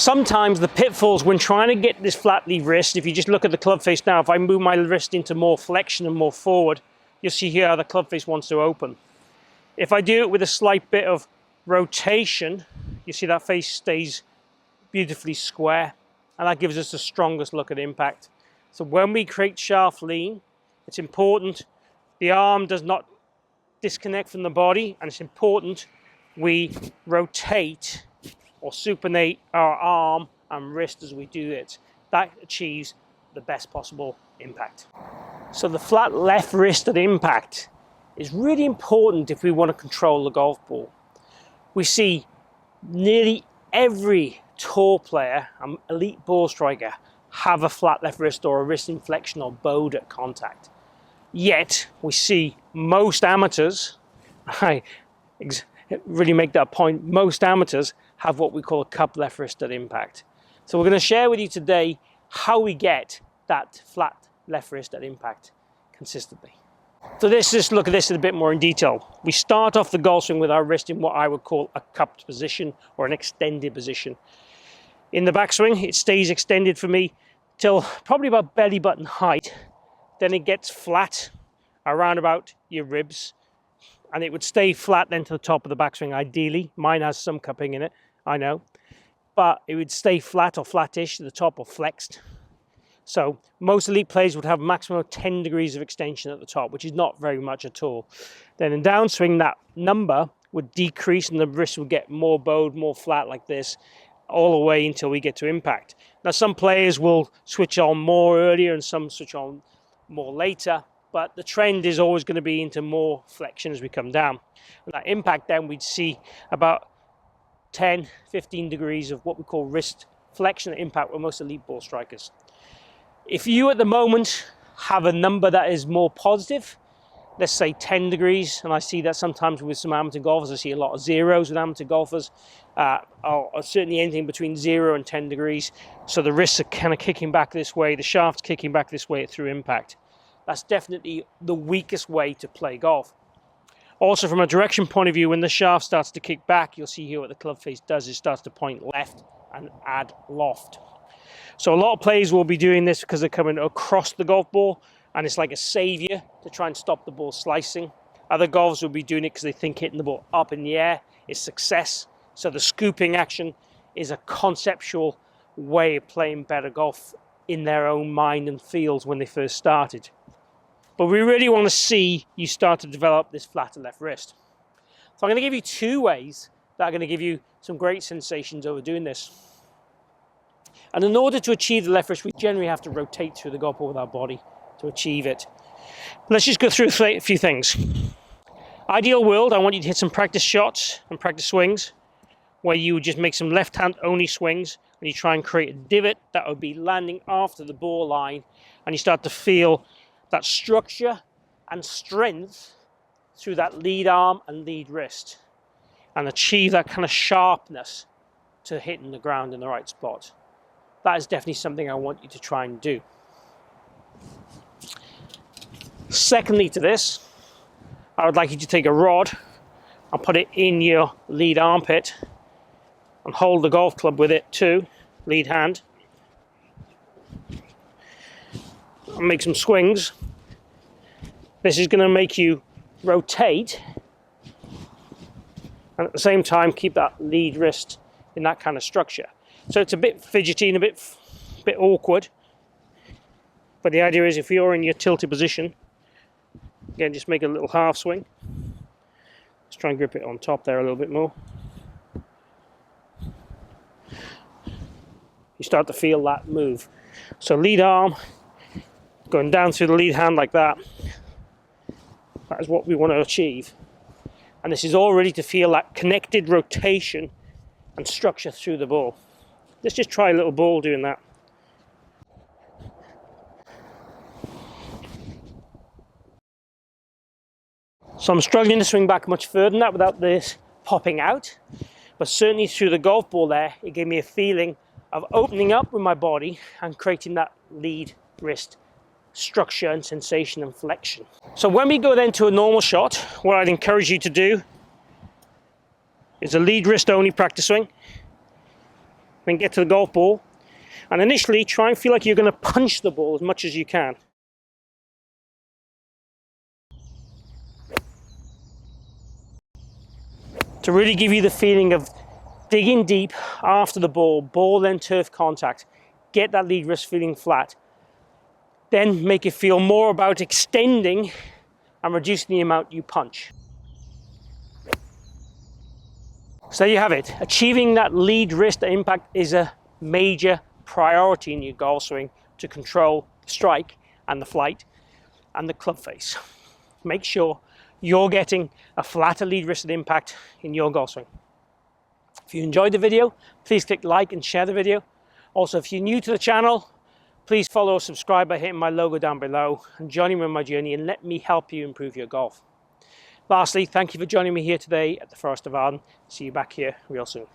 Sometimes the pitfalls when trying to get this flat lead wrist, if you just look at the club face now, if I move my wrist into more flexion and more forward, you'll see here how the club face wants to open. If I do it with a slight bit of rotation, you see that face stays beautifully square, and that gives us the strongest look at impact. So when we create shaft lean, it's important the arm does not disconnect from the body, and it's important we rotate or supinate our arm and wrist as we do it. That achieves the best possible impact. So the flat left wrist at impact is really important if we want to control the golf ball. We see nearly every tour player and elite ball striker have a flat left wrist or a wrist inflection or bowed at contact. Yet we see most amateurs, I really make that point, most amateurs have what we call a cup left wrist at impact. So we're going to share with you today how we get that flat left wrist at impact consistently. So let's just look at this in a bit more in detail. We start off the golf swing with our wrist in what I would call a cupped position or an extended position. In the backswing, it stays extended for me till probably about belly button height. Then it gets flat around about your ribs, and it would stay flat then to the top of the backswing ideally. Mine has some cupping in it, I know, but it would stay flat or flattish to the top or flexed. So most elite players would have a maximum of 10 degrees of extension at the top, which is not very much at all. Then in downswing, that number would decrease and the wrist would get more bowed, more flat like this, all the way until we get to impact. Now some players will switch on more earlier and some switch on more later, but the trend is always going to be into more flexion as we come down. And that impact then we'd see about 10, 15 degrees of what we call wrist flexion impact with most elite ball strikers. If you at the moment have a number that is more positive, let's say 10 degrees, and I see that sometimes with some amateur golfers, I see a lot of zeros with amateur golfers, or certainly anything between 0 and 10 degrees. So the wrists are kind of kicking back this way, the shaft's kicking back this way through impact. That's definitely the weakest way to play golf. Also from a direction point of view, when the shaft starts to kick back, you'll see here what the club face does, it starts to point left and add loft. So a lot of players will be doing this because they're coming across the golf ball and it's like a savior to try and stop the ball slicing. Other golfers will be doing it because they think hitting the ball up in the air is success. So the scooping action is a conceptual way of playing better golf in their own mind and fields when they first started. But we really want to see you start to develop this flatter left wrist. So I'm going to give you 2 ways that are going to give you some great sensations over doing this. And in order to achieve the left wrist, we generally have to rotate through the golf ball with our body to achieve it. Let's just go through a few things. Ideal world, I want you to hit some practice shots and practice swings where you would just make some left hand only swings and you try and create a divot that would be landing after the ball line, and you start to feel that structure and strength through that lead arm and lead wrist and achieve that kind of sharpness to hitting the ground in the right spot. That is definitely something I want you to try and do. Secondly to this, I would like you to take a rod and put it in your lead armpit and hold the golf club with it too, lead hand, and make some swings. This is going to make you rotate and at the same time keep that lead wrist in that kind of structure. So it's a bit fidgety and a bit awkward, but the idea is if you're in your tilted position, again just make a little half swing. Let's try and grip it on top there a little bit more. You start to feel that move. So lead arm going down through the lead hand like that. That is what we want to achieve. And this is all ready to feel that connected rotation and structure through the ball. Let's just try a little ball doing that. So I'm struggling to swing back much further than that without this popping out. But certainly through the golf ball there, it gave me a feeling of opening up with my body and creating that lead wrist structure and sensation and flexion. So when we go then to a normal shot, what I'd encourage you to do is a lead wrist only practice swing. then get to the golf ball, and initially try and feel like you're going to punch the ball as much as you can. To really give you the feeling of digging deep after the ball then turf contact, get that lead wrist feeling flat. Then make it feel more about extending and reducing the amount you punch. So there you have it. Achieving that lead wrist impact is a major priority in your golf swing to control the strike and the flight and the club face. Make sure you're getting a flatter lead wristed impact in your golf swing. If you enjoyed the video, please click like and share the video. Also, if you're new to the channel, please follow or subscribe by hitting my logo down below and joining me on my journey and let me help you improve your golf. Lastly, thank you for joining me here today at the Forest of Arden. See you back here real soon.